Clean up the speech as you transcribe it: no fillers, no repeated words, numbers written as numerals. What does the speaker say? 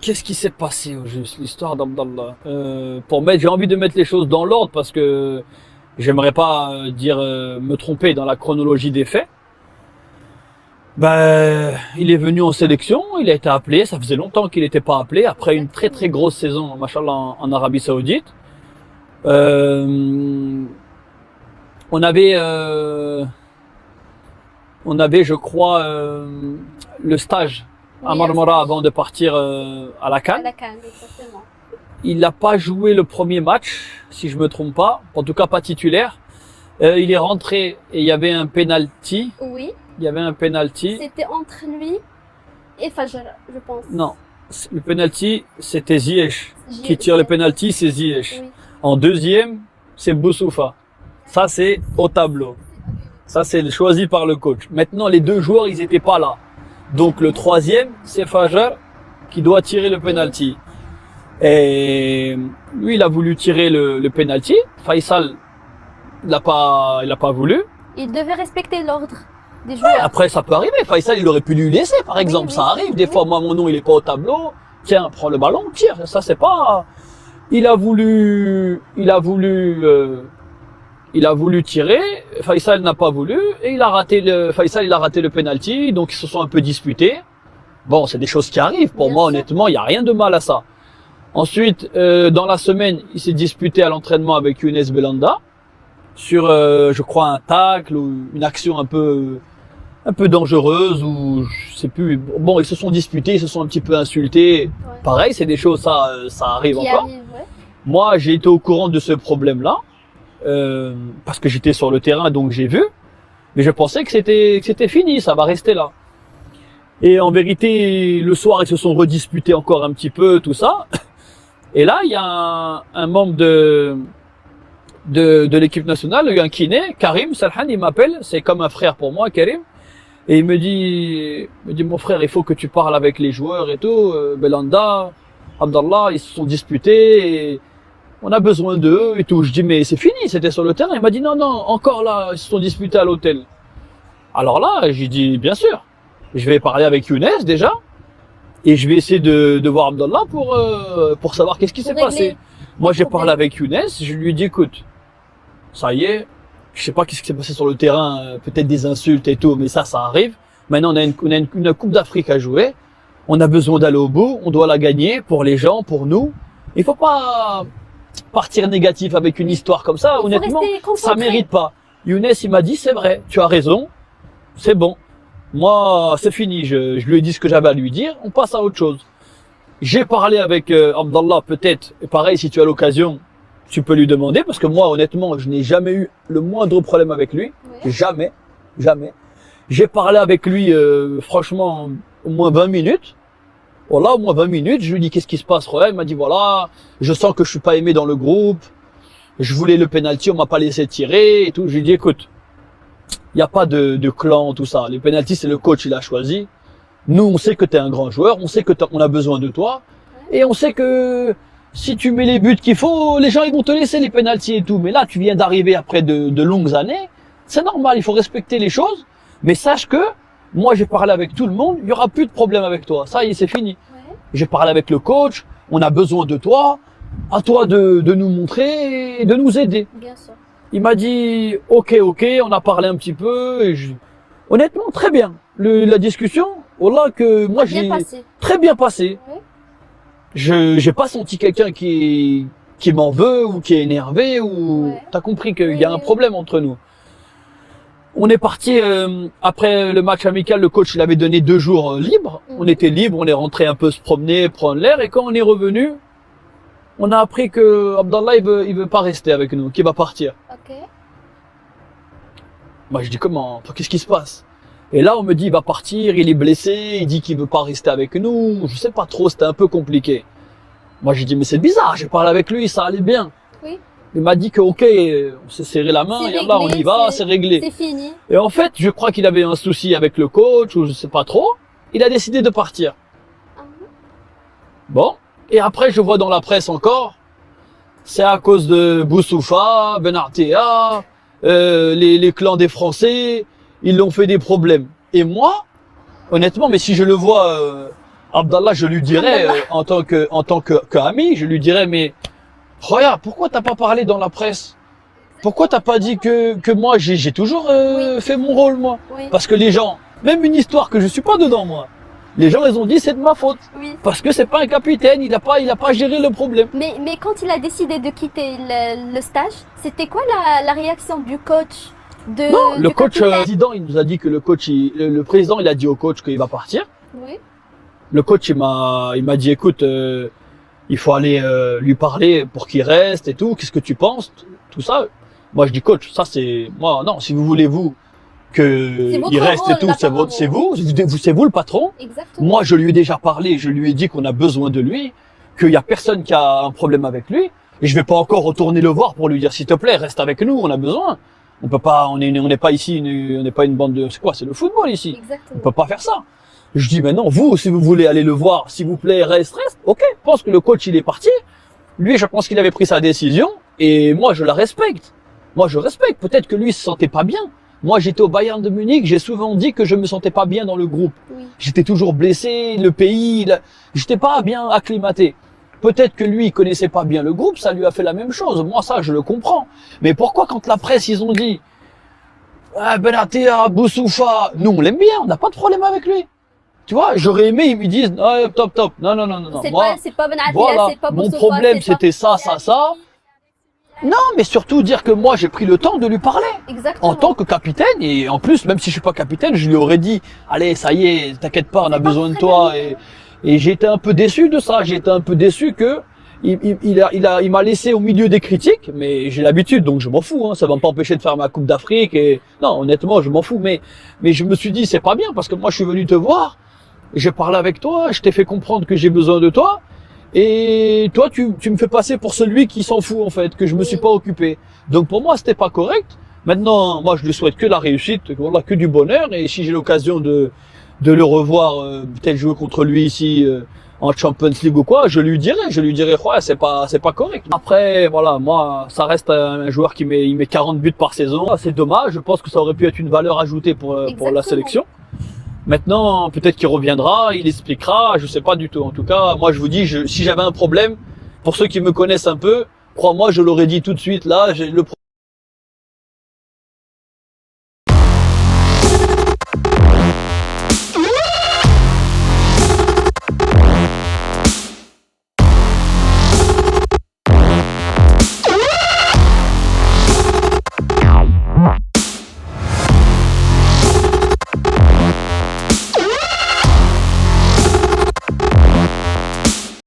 Qu'est-ce qui s'est passé au juste, l'histoire d'Abdallah? J'ai envie de mettre les choses dans l'ordre parce que j'aimerais pas me tromper dans la chronologie des faits. Il est venu en sélection, il a été appelé, ça faisait longtemps qu'il n'était pas appelé, après une très très grosse saison, machallah, en Arabie Saoudite. Euh, on avait, euh, on avait, je crois, le stage à Oui, Marmara avant de partir à la à CAN. la Cannes, exactement. Il n'a pas joué le premier match, si je me trompe pas, en tout cas pas titulaire. Il est rentré et il y avait un penalty. Oui, Il y avait un penalty. c'était entre lui et Fajr, je pense. Non, le penalty, c'était Ziyech. Qui Ziyech. tire le penalty, c'est Ziyech. Oui. En deuxième, c'est Boussoufa. Ça, c'est au tableau. Ça, c'est choisi par le coach. Maintenant, les deux joueurs, ils n'étaient pas là. Donc, le troisième, c'est Fajr qui doit tirer le penalty. Et lui, il a voulu tirer le penalty. Faisal, il n'a pas voulu. Il devait respecter l'ordre des joueurs. Après, ça peut arriver. Faisal, il aurait pu lui laisser, par exemple. Oui, Ça arrive. Des oui. fois, moi, mon nom, il est pas au tableau. Tiens, prends le ballon, tire. Ça, c'est pas. Il a voulu tirer. Faisal n'a pas voulu et Faisal, il a raté le penalty. Donc, ils se sont un peu disputés. Bon, c'est des choses qui arrivent. Pour Bien moi, sûr. honnêtement, il y a rien de mal à ça. Ensuite, dans la semaine, il s'est disputé à l'entraînement avec Younes Belanda sur, je crois, un tacle ou une action un peu dangereuse ou je sais plus. Bon, ils se sont disputés, ils se sont un petit peu insultés. Ouais. Pareil, c'est des choses, ça arrive Qui encore. arrive, ouais. Moi, j'ai été au courant de ce problème-là parce que j'étais sur le terrain, donc j'ai vu. Mais je pensais que c'était fini, ça va rester là. Et en vérité, le soir, ils se sont redisputés encore un petit peu, tout ça. Et là, il y a un membre de l'équipe nationale, un kiné, Karim Salhan, il m'appelle, c'est comme un frère pour moi, Karim. Et il me dit, mon frère, il faut que tu parles avec les joueurs et tout, Belanda, Abdallah, ils se sont disputés, et on a besoin d'eux et tout. Je dis, mais c'est fini, c'était sur le terrain. Il m'a dit, non, encore là, ils se sont disputés à l'hôtel. Alors là, j'ai dit, bien sûr, je vais parler avec Younes déjà, et je vais essayer de voir Abdallah pour savoir qu'est-ce qui s'est Pour régler passé. Moi, j'ai problème. parlé avec Younes, je lui ai dit, écoute, ça y est, je sais pas qu'est-ce qui s'est passé sur le terrain, peut-être des insultes et tout, mais ça arrive. Maintenant, on a une Coupe d'Afrique à jouer, on a besoin d'aller au bout, on doit la gagner pour les gens, pour nous. Il faut pas partir négatif avec une histoire comme ça, Il faut honnêtement, rester ça concentré. mérite pas. Younes, il m'a dit, c'est vrai, tu as raison, c'est bon. Moi, c'est fini, je lui ai dit ce que j'avais à lui dire, on passe à autre chose. J'ai parlé avec Abdallah, peut-être, et pareil, si tu as l'occasion, tu peux lui demander, parce que moi, honnêtement, je n'ai jamais eu le moindre problème avec lui. Ouais. Jamais, jamais. J'ai parlé avec lui, franchement, au moins 20 minutes. Voilà, au moins 20 minutes, je lui ai dit qu'est-ce qui se passe, Roya. Il m'a dit voilà, je sens que je suis pas aimé dans le groupe, je voulais le penalty, on m'a pas laissé tirer et tout. Je lui ai dit écoute, il n'y a pas de clan, tout ça. Les penalty, c'est le coach, il a choisi. Nous, on sait que tu es un grand joueur, on sait que on a besoin de toi, et on sait que si tu mets les buts qu'il faut, les gens ils vont te laisser les penalties et tout. Mais là, tu viens d'arriver après de longues années, c'est normal, il faut respecter les choses. Mais sache que moi, j'ai parlé avec tout le monde, il y aura plus de problème avec toi. Ça y est, c'est fini. Ouais. J'ai parlé avec le coach, on a besoin de toi, à toi de nous montrer et de nous aider. Bien sûr. Il m'a dit ok, on a parlé un petit peu et honnêtement très bien. La discussion, voilà que moi Bien j'ai passé. très bien passé. Ouais. J'ai pas senti quelqu'un qui m'en veut ou qui est énervé ou Ouais. t'as compris qu'il Oui, y a un oui. problème entre nous. On est parti après le match amical, le coach il avait donné 2 jours libres. Mhm. On était libre, on est rentré un peu se promener, prendre l'air et quand on est revenu, on a appris que Abdallah il veut pas rester avec nous, qu'il va partir. Ok. Moi je dis comment, qu'est-ce qui se passe? Et là on me dit il va partir, il est blessé, il dit qu'il veut pas rester avec nous, je sais pas trop, c'était un peu compliqué. Moi j'ai dit mais c'est bizarre, j'ai parlé avec lui, ça allait bien. Oui. Il m'a dit que ok, on s'est serré la main, C'est et là on réglé, y va, c'est réglé. C'est fini. Et en fait je crois qu'il avait un souci avec le coach ou je sais pas trop, il a décidé de partir. Ah, Bon, et après je vois dans la presse encore, c'est à cause de Boussoufa, Ben Artea, les clans des Français, ils l'ont fait des problèmes. Et moi, honnêtement, mais si je le vois Abdallah, je lui dirais, en tant que ami, je lui dirais, mais regarde, pourquoi t'as pas parlé dans la presse? Pourquoi t'as pas dit que moi, j'ai toujours fait mon rôle, moi? Oui. Parce que les gens, même une histoire que je suis pas dedans, moi, les gens, ils ont dit, c'est de ma faute. Oui. Parce que c'est pas un capitaine, il a pas géré le problème. Mais quand il a décidé de quitter le stage, c'était quoi la réaction du coach Non, le du coach, capitaine? président, il nous a dit que le coach, le président, il a dit au coach qu'il va partir. Oui. Le coach, il m'a dit, écoute, il faut aller lui parler pour qu'il reste et tout. Qu'est-ce que tu penses? Tout ça. Moi, je dis, coach, ça c'est, moi, non, si vous voulez, vous, que votre il reste et rôle, tout, là, c'est par c'est rapport. c'est vous le patron. Exactement. Moi, je lui ai déjà parlé, je lui ai dit qu'on a besoin de lui, qu'il y a personne qui a un problème avec lui. Et je vais pas encore retourner le voir pour lui dire, s'il te plaît, reste avec nous, on a besoin. On peut pas, on n'est pas ici, on n'est pas une bande de, c'est quoi, c'est le football ici. On Exactement. peut pas faire ça. Je dis, mais non, vous, si vous voulez aller le voir, s'il vous plaît, reste. Ok. Je pense que le coach, il est parti. Lui, je pense qu'il avait pris sa décision. Et moi, je la respecte. Moi, je respecte. Peut-être que lui, il se sentait pas bien. Moi, j'étais au Bayern de Munich. J'ai souvent dit que je me sentais pas bien dans le groupe. Oui. J'étais toujours blessé, le pays, j'étais pas bien acclimaté. Peut-être que lui, il connaissait pas bien le groupe, ça lui a fait la même chose. Moi, ça, je le comprends. Mais pourquoi, quand la presse, ils ont dit, ah, Benatia, Boussoufa, nous, on l'aime bien, on n'a pas de problème avec lui. Tu vois, j'aurais aimé, ils me disent, ah, top. Non. C'est pas Benatia, Voilà, c'est pas mon Boussoufa, problème, c'est pas- c'était ça. Non, mais surtout dire que moi, j'ai pris le temps de lui parler. Exactement. En tant que capitaine, et en plus, même si je suis pas capitaine, je lui aurais dit, allez, ça y est, t'inquiète pas, on a besoin de toi. Et j'ai été un peu déçu de ça. J'ai été un peu déçu que il m'a laissé au milieu des critiques, mais j'ai l'habitude, donc je m'en fous. Hein, ça va pas empêcher de faire ma Coupe d'Afrique. Et non, honnêtement, je m'en fous. Mais je me suis dit, c'est pas bien parce que moi, je suis venu te voir, j'ai parlé avec toi, je t'ai fait comprendre que j'ai besoin de toi. Et toi, tu me fais passer pour celui qui s'en fout en fait, que je me suis pas occupé. Donc pour moi, c'était pas correct. Maintenant, moi, je lui souhaite que la réussite, voilà, que du bonheur. Et si j'ai l'occasion de le revoir, peut-être jouer contre lui ici en Champions League ou quoi, je lui dirai, ouais, c'est pas correct. Après, voilà, moi, ça reste un joueur qui met 40 buts par saison. C'est dommage. Je pense que ça aurait pu être une valeur ajoutée pour la Exactement. sélection. Maintenant, peut-être qu'il reviendra, il expliquera, je sais pas du tout. En tout cas, moi je vous dis, si j'avais un problème, pour ceux qui me connaissent un peu, crois-moi, je l'aurais dit tout de suite là,